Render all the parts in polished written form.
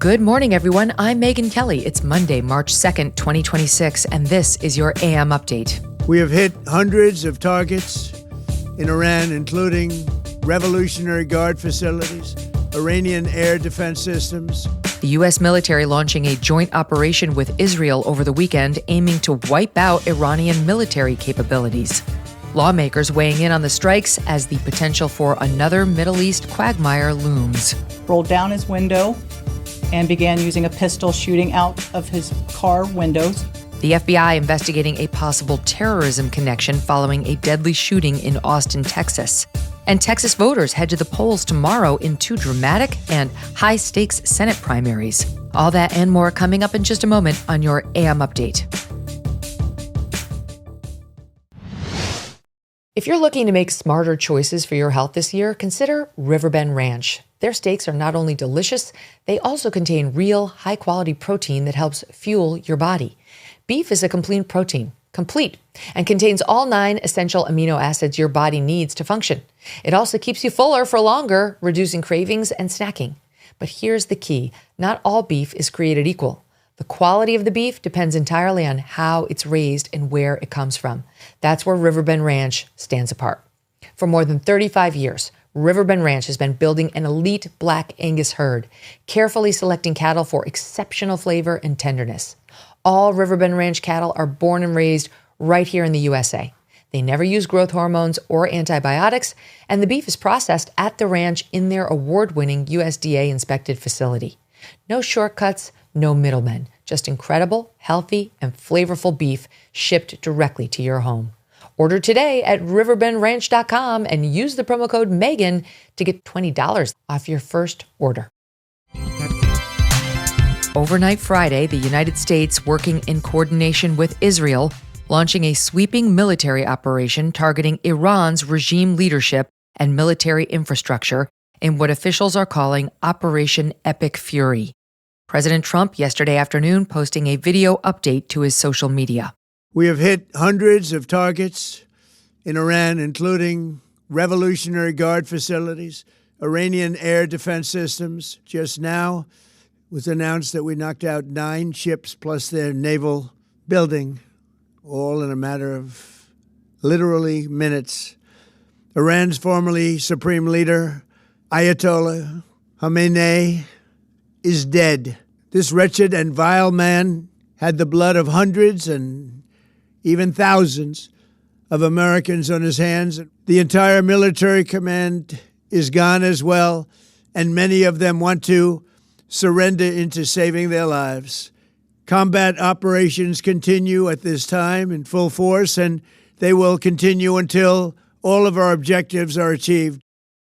Good morning, everyone. I'm Megyn Kelly. It's Monday, March 2nd, 2026, and this is your AM update. We have hit hundreds of targets in Iran, including Revolutionary Guard facilities, Iranian air defense systems. The U.S. military launching a joint operation with Israel over the weekend, aiming to wipe out Iranian military capabilities. Lawmakers weighing in on the strikes as the potential for another Middle East quagmire looms. Rolled down his window and began using a pistol shooting out of his car windows. The FBI investigating a possible terrorism connection following a deadly shooting in Austin, Texas. And Texas voters head to the polls tomorrow in two dramatic and high-stakes Senate primaries. All that and more coming up in just a moment on your AM Update. If you're looking to make smarter choices for your health this year, consider Riverbend Ranch. Their steaks are not only delicious, they also contain real, high-quality protein that helps fuel your body. Beef is a complete protein, and contains all 9 essential amino acids your body needs to function. It also keeps you fuller for longer, reducing cravings and snacking. But here's the key. Not all beef is created equal. The quality of the beef depends entirely on how it's raised and where it comes from. That's where Riverbend Ranch stands apart. For more than 35 years, Riverbend Ranch has been building an elite Black Angus herd, carefully selecting cattle for exceptional flavor and tenderness. All Riverbend Ranch cattle are born and raised right here in the USA. They never use growth hormones or antibiotics, and the beef is processed at the ranch in their award-winning USDA-inspected facility. No shortcuts, no middlemen, just incredible, healthy, and flavorful beef shipped directly to your home. Order today at riverbendranch.com and use the promo code Megyn to get $20 off your first order. Overnight Friday, the United States, working in coordination with Israel, launching a sweeping military operation targeting Iran's regime leadership and military infrastructure in what officials are calling Operation Epic Fury. President Trump yesterday afternoon posting a video update to his social media. We have hit hundreds of targets in Iran, including Revolutionary Guard facilities, Iranian air defense systems. Just now, it was announced that we knocked out 9 ships plus their naval building, all in a matter of literally minutes. Iran's formerly supreme leader, Ayatollah Khamenei, is dead. This wretched and vile man had the blood of hundreds and even thousands of Americans on his hands. The entire military command is gone as well, and many of them want to surrender into saving their lives. Combat operations continue at this time in full force, and they will continue until all of our objectives are achieved.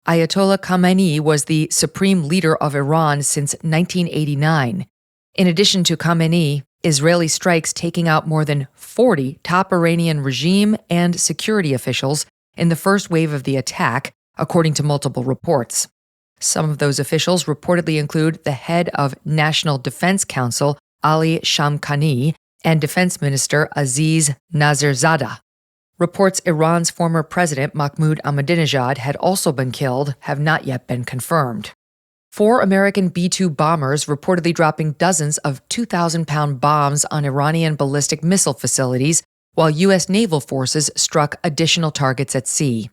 Ayatollah Khamenei was the supreme leader of Iran since 1989. In addition to Khamenei, Israeli strikes taking out more than 40 top Iranian regime and security officials in the first wave of the attack, according to multiple reports. Some of those officials reportedly include the head of National Defense Council, Ali Shamkhani, and Defense Minister Aziz Nazirzadeh. Reports Iran's former president, Mahmoud Ahmadinejad, had also been killed have not yet been confirmed. 4 American B-2 bombers reportedly dropping dozens of 2,000-pound bombs on Iranian ballistic missile facilities, while U.S. naval forces struck additional targets at sea.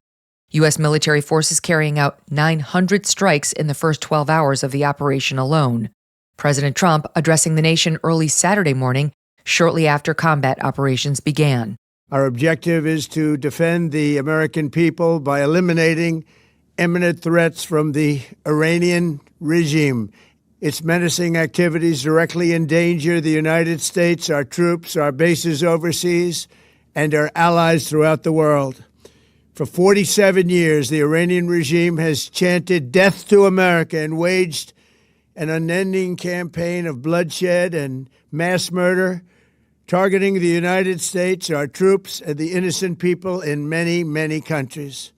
U.S. military forces carrying out 900 strikes in the first 12 hours of the operation alone. President Trump addressing the nation early Saturday morning, shortly after combat operations began. Our objective is to defend the American people by eliminating imminent threats from the Iranian regime. Its menacing activities directly endanger the United States, our troops, our bases overseas, and our allies throughout the world. For 47 years, the Iranian regime has chanted death to America and waged an unending campaign of bloodshed and mass murder, targeting the United States, our troops, and the innocent people in many, many countries.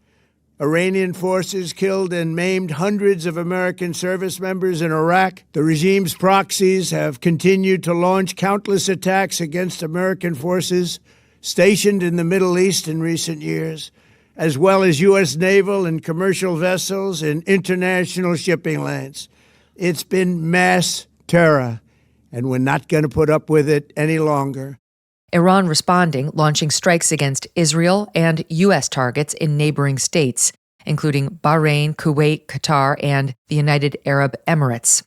Iranian forces killed and maimed hundreds of American service members in Iraq. The regime's proxies have continued to launch countless attacks against American forces stationed in the Middle East in recent years, as well as U.S. naval and commercial vessels in international shipping lanes. It's been mass terror, and we're not going to put up with it any longer. Iran responding, launching strikes against Israel and U.S. targets in neighboring states, including Bahrain, Kuwait, Qatar, and the United Arab Emirates.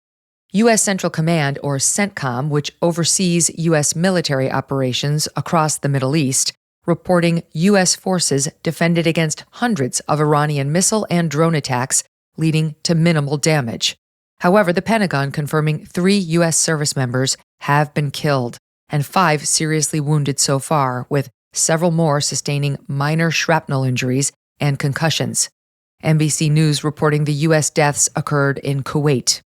U.S. Central Command, or CENTCOM, which oversees U.S. military operations across the Middle East, reporting U.S. forces defended against hundreds of Iranian missile and drone attacks, leading to minimal damage. However, the Pentagon confirming 3 U.S. service members have been killed and 5 seriously wounded so far, with several more sustaining minor shrapnel injuries and concussions. NBC News reporting the U.S. deaths occurred in Kuwait.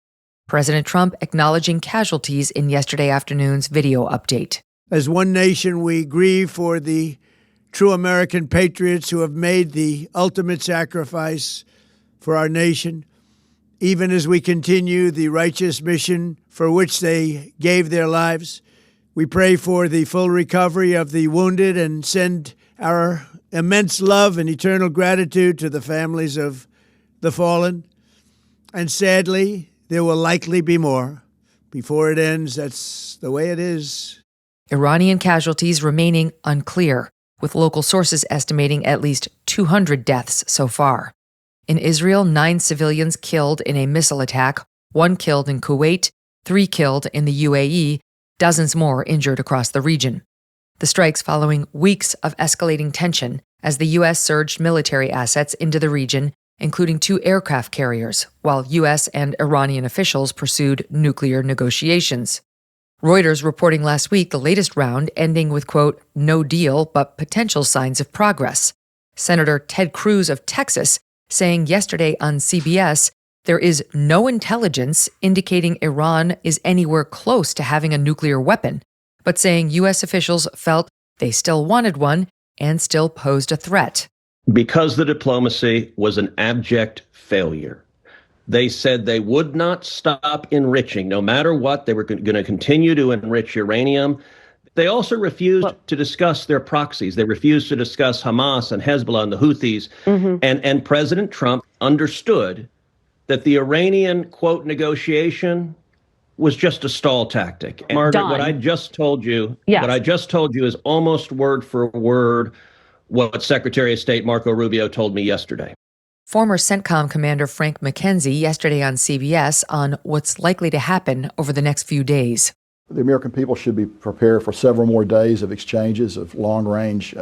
President Trump acknowledging casualties in yesterday afternoon's video update. As one nation, we grieve for the true American patriots who have made the ultimate sacrifice for our nation, even as we continue the righteous mission for which they gave their lives. We pray for the full recovery of the wounded and send our immense love and eternal gratitude to the families of the fallen. And sadly, there will likely be more. Before it ends, that's the way it is. Iranian casualties remaining unclear, with local sources estimating at least 200 deaths so far. In Israel, 9 civilians killed in a missile attack, 1 killed in Kuwait, 3 killed in the UAE, dozens more injured across the region. The strikes following weeks of escalating tension as the U.S. surged military assets into the region, including 2 aircraft carriers, while U.S. and Iranian officials pursued nuclear negotiations. Reuters reporting last week the latest round ending with, quote, no deal but potential signs of progress. Senator Ted Cruz of Texas saying yesterday on CBS there is no intelligence indicating Iran is anywhere close to having a nuclear weapon, but saying U.S. officials felt they still wanted one and still posed a threat. Because the diplomacy was an abject failure. They said they would not stop enriching. No matter what, they were going to continue to enrich uranium. They also refused to discuss their proxies. They refused to discuss Hamas and Hezbollah and the Houthis. And President Trump understood that the Iranian, quote, negotiation was just a stall tactic. And Margaret, what I just told you, is almost word for word what Secretary of State Marco Rubio told me yesterday. Former CENTCOM Commander Frank McKenzie yesterday on CBS on what's likely to happen over the next few days. The American people should be prepared for several more days of exchanges of long-range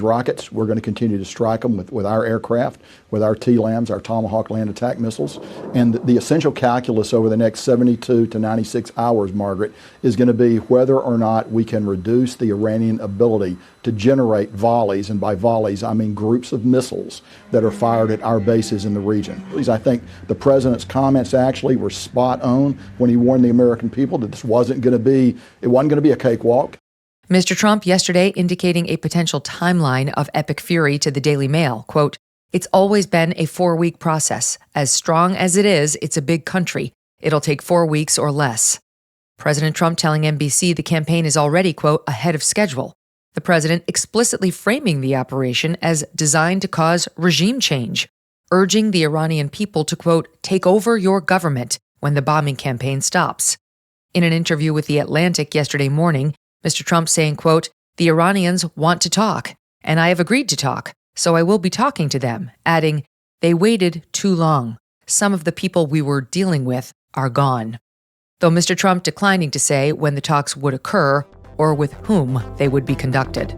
rockets. We're going to continue to strike them with our aircraft, with our TLAMs, our Tomahawk land attack missiles. And the essential calculus over the next 72 to 96 hours, Margaret, is going to be whether or not we can reduce the Iranian ability to generate volleys, and by volleys I mean groups of missiles that are fired at our bases in the region. I think the president's comments actually were spot on when he warned the American people that this wasn't going to be a cakewalk. Mr. Trump yesterday indicating a potential timeline of epic fury to the Daily Mail. Quote, it's always been a 4-week process. As strong as it is, it's a big country. It'll take 4 weeks or less. President Trump telling NBC the campaign is already, quote, ahead of schedule. The president explicitly framing the operation as designed to cause regime change, urging the Iranian people to, quote, take over your government when the bombing campaign stops. In an interview with The Atlantic yesterday morning, Mr. Trump saying, quote, the Iranians want to talk, and I have agreed to talk, so I will be talking to them, adding, they waited too long. Some of the people we were dealing with are gone. Though Mr. Trump declining to say when the talks would occur or with whom they would be conducted.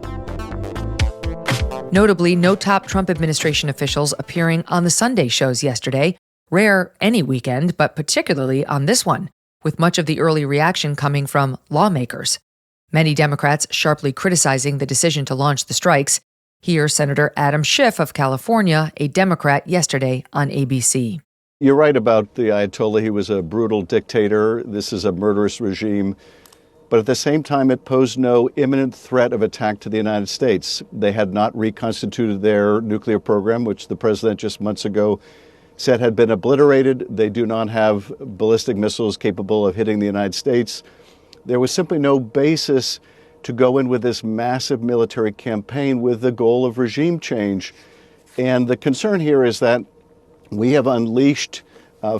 Notably, no top Trump administration officials appearing on the Sunday shows yesterday, rare any weekend, but particularly on this one, with much of the early reaction coming from lawmakers. Many Democrats sharply criticizing the decision to launch the strikes. Here, Senator Adam Schiff of California, a Democrat, yesterday on ABC. You're right about the Ayatollah. He was a brutal dictator. This is a murderous regime. But at the same time, it posed no imminent threat of attack to the United States. They had not reconstituted their nuclear program, which the president just months ago said had been obliterated. They do not have ballistic missiles capable of hitting the United States. There was simply no basis to go in with this massive military campaign with the goal of regime change. And the concern here is that we have unleashed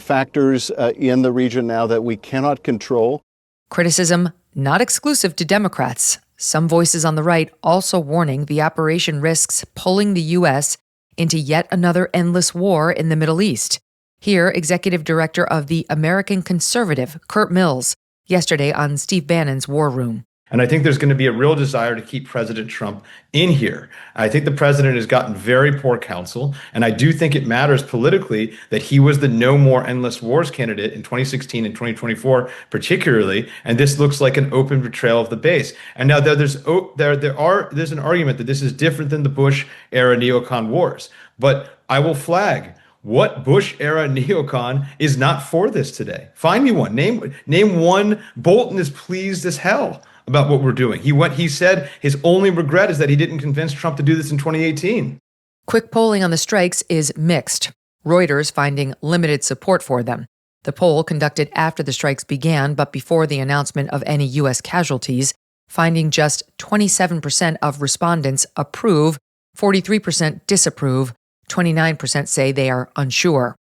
factors in the region now that we cannot control. Criticism not exclusive to Democrats. Some voices on the right also warning the operation risks pulling the U.S. into yet another endless war in the Middle East. Here, Executive Director of the American Conservative, Kurt Mills, yesterday on Steve Bannon's War Room. And I think there's going to be a real desire to keep President Trump in here. I think the president has gotten very poor counsel, and I do think it matters politically that he was the no more endless wars candidate in 2016 and 2024 particularly, and this looks like an open betrayal of the base. And now there's an argument that this is different than the Bush era neocon wars, but I will flag what Bush era neocon is not for this today. Find me one. Name one. Bolton is pleased as hell about what we're doing. He said his only regret is that he didn't convince Trump to do this in 2018. Quick polling on the strikes is mixed. Reuters finding limited support for them. The poll, conducted after the strikes began but before the announcement of any U.S. casualties, finding just 27% of respondents approve, 43% disapprove, 29% say they are unsure.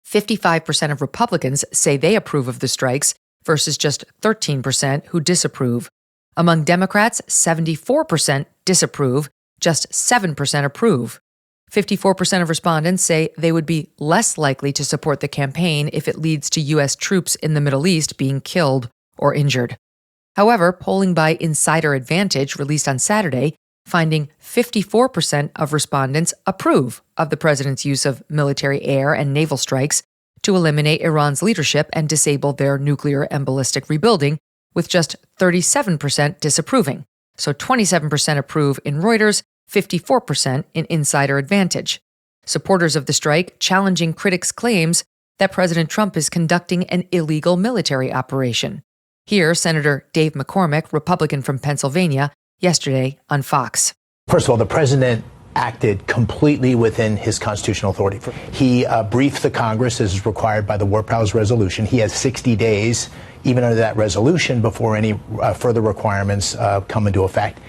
55% of Republicans say they approve of the strikes versus just 13% who disapprove. Among Democrats, 74% disapprove, just 7% approve. 54% of respondents say they would be less likely to support the campaign if it leads to U.S. troops in the Middle East being killed or injured. However, polling by Insider Advantage released on Saturday, finding 54% of respondents approve of the president's use of military air and naval strikes to eliminate Iran's leadership and disable their nuclear and ballistic rebuilding, with just 37% disapproving. So 27% approve in Reuters, 54% in Insider Advantage. Supporters of the strike challenging critics' claims that President Trump is conducting an illegal military operation. Here, Senator Dave McCormick, Republican from Pennsylvania, yesterday on Fox. First of all, the president acted completely within his constitutional authority. He briefed the Congress as is required by the War Powers Resolution. He has 60 days, even under that resolution, before any further requirements come into effect.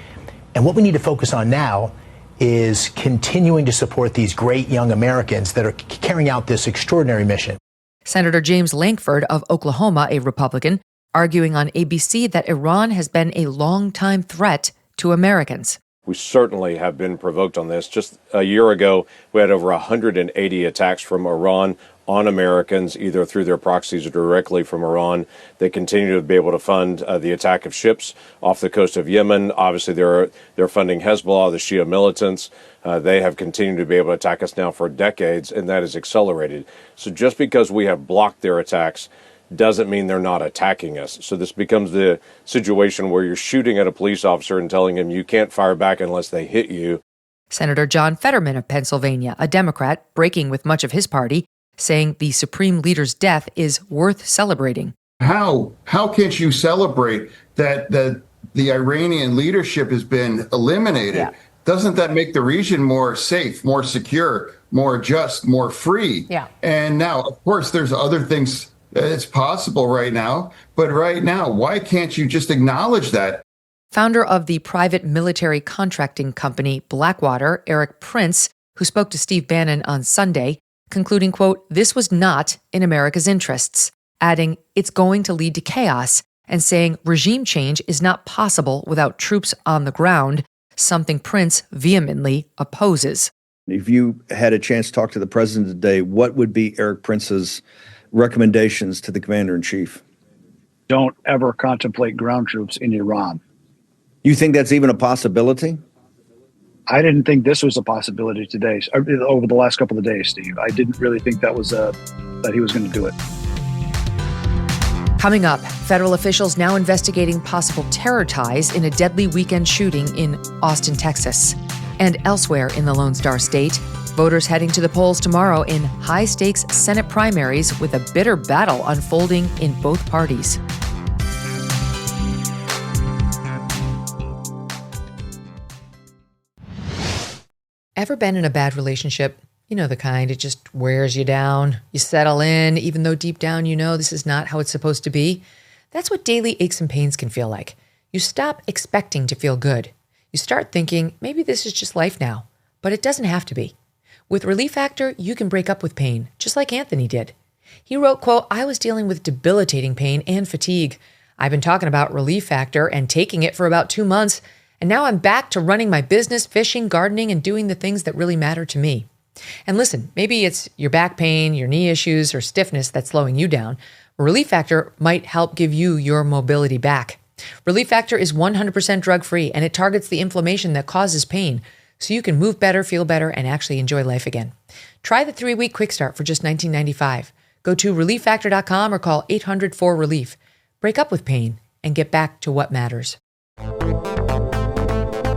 And what we need to focus on now is continuing to support these great young Americans that are carrying out this extraordinary mission. Senator James Lankford of Oklahoma, a Republican, arguing on ABC that Iran has been a long-time threat to Americans. We certainly have been provoked on this. Just a year ago, we had over 180 attacks from Iran on Americans, either through their proxies or directly from Iran. They continue to be able to fund the attack of ships off the coast of Yemen. Obviously, they're funding Hezbollah, the Shia militants. They have continued to be able to attack us now for decades, and that has accelerated. So just because we have blocked their attacks doesn't mean they're not attacking us. So this becomes the situation where you're shooting at a police officer and telling him you can't fire back unless they hit you. Senator John Fetterman of Pennsylvania, a Democrat, breaking with much of his party, saying the supreme leader's death is worth celebrating. How can't you celebrate that the Iranian leadership has been eliminated? Yeah. Doesn't that make the region more safe, more secure, more just, more free? Yeah. And now, of course, there's other things. It's possible right now, but right now, why can't you just acknowledge that? Founder of the private military contracting company Blackwater, Eric Prince, who spoke to Steve Bannon on Sunday, concluding, quote, "This was not in America's interests," adding, "It's going to lead to chaos," and saying regime change is not possible without troops on the ground, something Prince vehemently opposes. If you had a chance to talk to the president today, what would be Eric Prince's recommendations to the commander-in-chief? Don't ever contemplate ground troops in Iran. You think that's even a possibility? I didn't think this was a possibility today, over the last couple of days, Steve. I didn't really think that was that he was going to do it. Coming up, federal officials now investigating possible terror ties in a deadly weekend shooting in Austin, Texas. And elsewhere in the Lone Star State, voters heading to the polls tomorrow in high-stakes Senate primaries with a bitter battle unfolding in both parties. Ever been in a bad relationship? You know the kind, it just wears you down. You settle in, even though deep down you know this is not how it's supposed to be. That's what daily aches and pains can feel like. You stop expecting to feel good. You start thinking, maybe this is just life now. But it doesn't have to be. With Relief Factor, you can break up with pain, just like Anthony did. He wrote, quote, "I was dealing with debilitating pain and fatigue. I've been talking about Relief Factor and taking it for about 2 months, and now I'm back to running my business, fishing, gardening, and doing the things that really matter to me." And listen, maybe it's your back pain, your knee issues, or stiffness that's slowing you down. Relief Factor might help give you your mobility back. Relief Factor is 100% drug-free, and it targets the inflammation that causes pain, so you can move better, feel better, and actually enjoy life again. Try the 3-week quick start for just $19.95. Go to relieffactor.com or call 800-4RELIEF. Break up with pain and get back to what matters.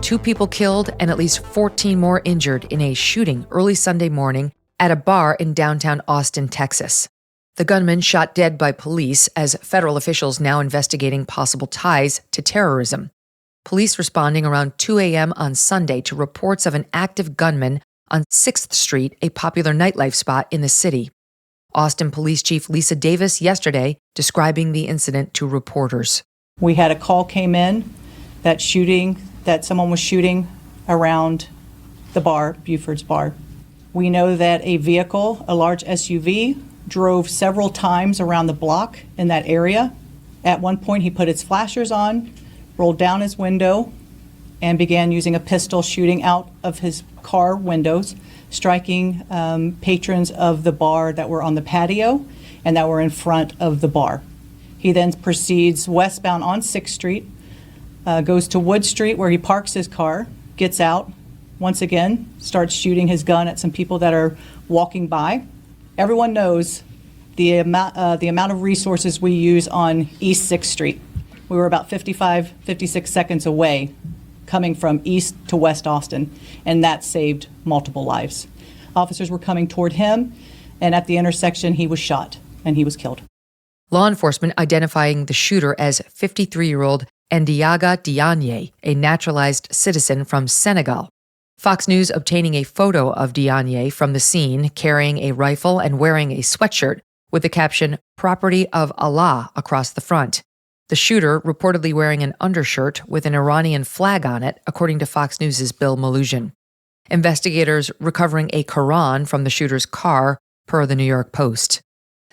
2 people killed and at least 14 more injured in a shooting early Sunday morning at a bar in downtown Austin, Texas. The gunman shot dead by police as federal officials now investigating possible ties to terrorism. Police responding around 2 a.m. on Sunday to reports of an active gunman on 6th Street, a popular nightlife spot in the city. Austin Police Chief Lisa Davis yesterday describing the incident to reporters. We had a call came in that someone was shooting around the bar, Buford's bar. We know that a vehicle, a large SUV, drove several times around the block in that area. At one point, he put his flashers on, rolled down his window, and began using a pistol shooting out of his car windows, striking patrons of the bar that were on the patio and that were in front of the bar. He then proceeds westbound on 6th Street, goes to Wood Street where he parks his car, gets out, once again, starts shooting his gun at some people that are walking by. Everyone knows the amount of resources we use on East 6th Street. We were about 56 seconds away coming from east to West Austin, and that saved multiple lives. Officers were coming toward him, and at the intersection, he was shot, and he was killed. Law enforcement identifying the shooter as 53-year-old Ndiaga Diagne, a naturalized citizen from Senegal. Fox News obtaining a photo of Diagne from the scene, carrying a rifle and wearing a sweatshirt with the caption, "Property of Allah," across the front. The shooter reportedly wearing an undershirt with an Iranian flag on it, according to Fox News' Bill Malusian. Investigators recovering a Quran from the shooter's car, per the New York Post.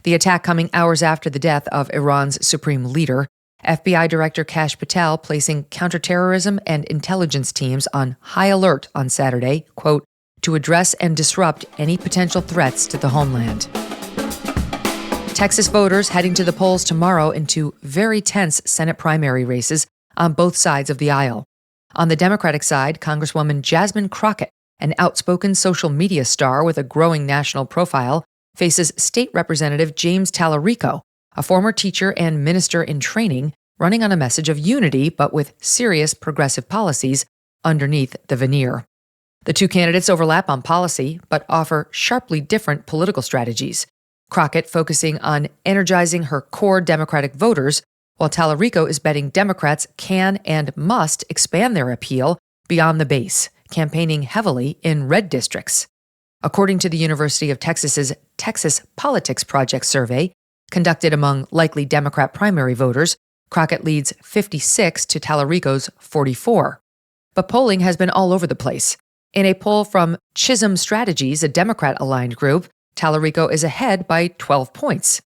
The attack coming hours after the death of Iran's supreme leader, FBI Director Kash Patel placing counterterrorism and intelligence teams on high alert on Saturday, quote, to address and disrupt any potential threats to the homeland. Texas voters heading to the polls tomorrow in 2 very tense Senate primary races on both sides of the aisle. On the Democratic side, Congresswoman Jasmine Crockett, an outspoken social media star with a growing national profile, faces State Representative James Talarico, a former teacher and minister in training, running on a message of unity but with serious progressive policies underneath the veneer. The 2 candidates overlap on policy but offer sharply different political strategies. Crockett focusing on energizing her core Democratic voters, while Talarico is betting Democrats can and must expand their appeal beyond the base, campaigning heavily in red districts. According to the University of Texas's Texas Politics Project survey, conducted among likely Democrat primary voters, Crockett leads 56 to Talarico's 44. But polling has been all over the place. In a poll from Chisholm Strategies, a Democrat-aligned group, Talarico is ahead by 12 points.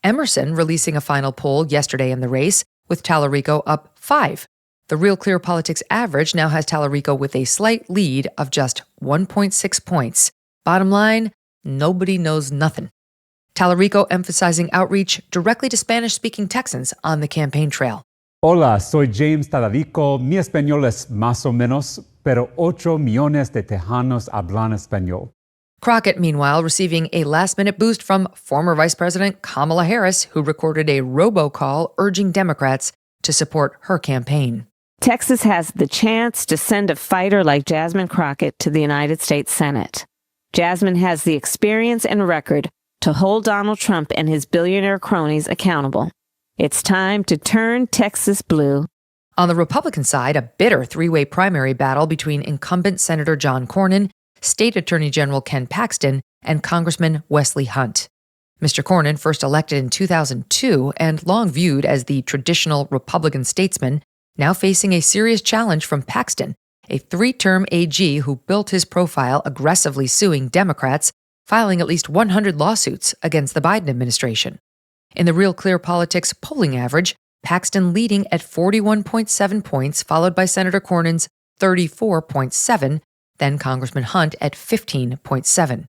Emerson releasing a final poll yesterday in the race, with Talarico up 5. The Real Clear Politics average now has Talarico with a slight lead of just 1.6 points. Bottom line, nobody knows nothing. Talarico emphasizing outreach directly to Spanish-speaking Texans on the campaign trail. Hola, soy James Talarico. Mi español es más o menos, pero 8 millones de tejanos hablan español. Crockett, meanwhile, receiving a last-minute boost from former Vice President Kamala Harris, who recorded a robocall urging Democrats to support her campaign. Texas has the chance to send a fighter like Jasmine Crockett to the United States Senate. Jasmine has the experience and record to hold Donald Trump and his billionaire cronies accountable. It's time to turn Texas blue. On the Republican side, a bitter 3-way primary battle between incumbent Senator John Cornyn, State Attorney General Ken Paxton, and Congressman Wesley Hunt. Mr. Cornyn, first elected in 2002 and long viewed as the traditional Republican statesman, now facing a serious challenge from Paxton, a 3-term AG who built his profile aggressively suing Democrats filing at least 100 lawsuits against the Biden administration. In the Real Clear Politics polling average, Paxton leading at 41.7 points, followed by Senator Cornyn's 34.7, then Congressman Hunt at 15.7.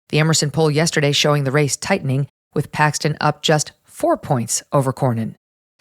The Emerson poll yesterday showing the race tightening, with Paxton up just 4 points over Cornyn.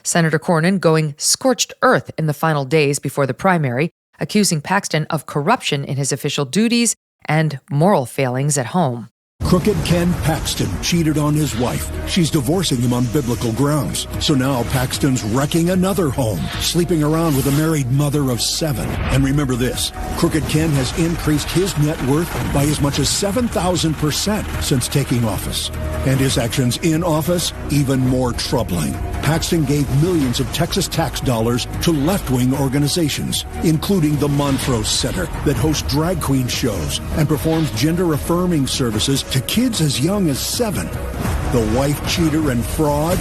Senator Cornyn going scorched earth in the final days before the primary, accusing Paxton of corruption in his official duties and moral failings at home. Crooked Ken Paxton cheated on his wife. She's divorcing him on biblical grounds. So now Paxton's wrecking another home, sleeping around with a married mother of 7. And remember this, Crooked Ken has increased his net worth by as much as 7,000% since taking office. And his actions in office, even more troubling. Paxton gave millions of Texas tax dollars to left-wing organizations, including the Montrose Center, that hosts drag queen shows and performs gender-affirming services to kids as young as 7. The wife cheater and fraud,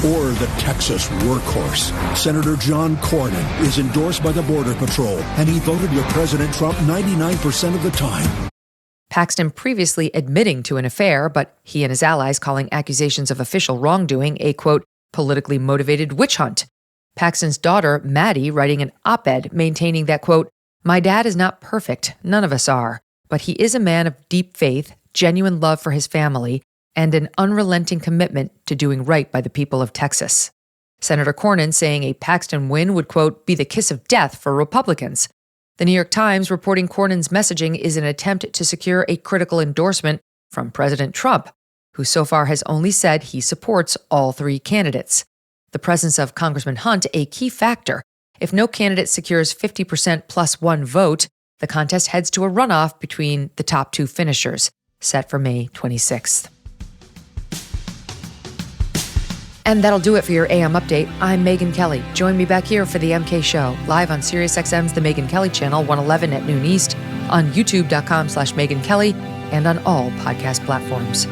or the Texas workhorse? Senator John Cornyn is endorsed by the Border Patrol, and he voted with President Trump 99% of the time. Paxton previously admitting to an affair, but he and his allies calling accusations of official wrongdoing a, quote, politically motivated witch hunt. Paxton's daughter, Maddie, writing an op-ed maintaining that, quote, my dad is not perfect, none of us are, but he is a man of deep faith, genuine love for his family, and an unrelenting commitment to doing right by the people of Texas. Senator Cornyn saying a Paxton win would, quote, be the kiss of death for Republicans. The New York Times reporting Cornyn's messaging is an attempt to secure a critical endorsement from President Trump, who so far has only said he supports all 3 candidates. The presence of Congressman Hunt a key factor. If no candidate secures 50% plus 1 vote, the contest heads to a runoff between the top 2 finishers, set for May 26th. And that'll do it for your AM update. I'm Megyn Kelly. Join me back here for the MK Show, live on SiriusXM's The Megyn Kelly Channel, 111 at noon East, on youtube.com/Megyn Kelly, and on all podcast platforms.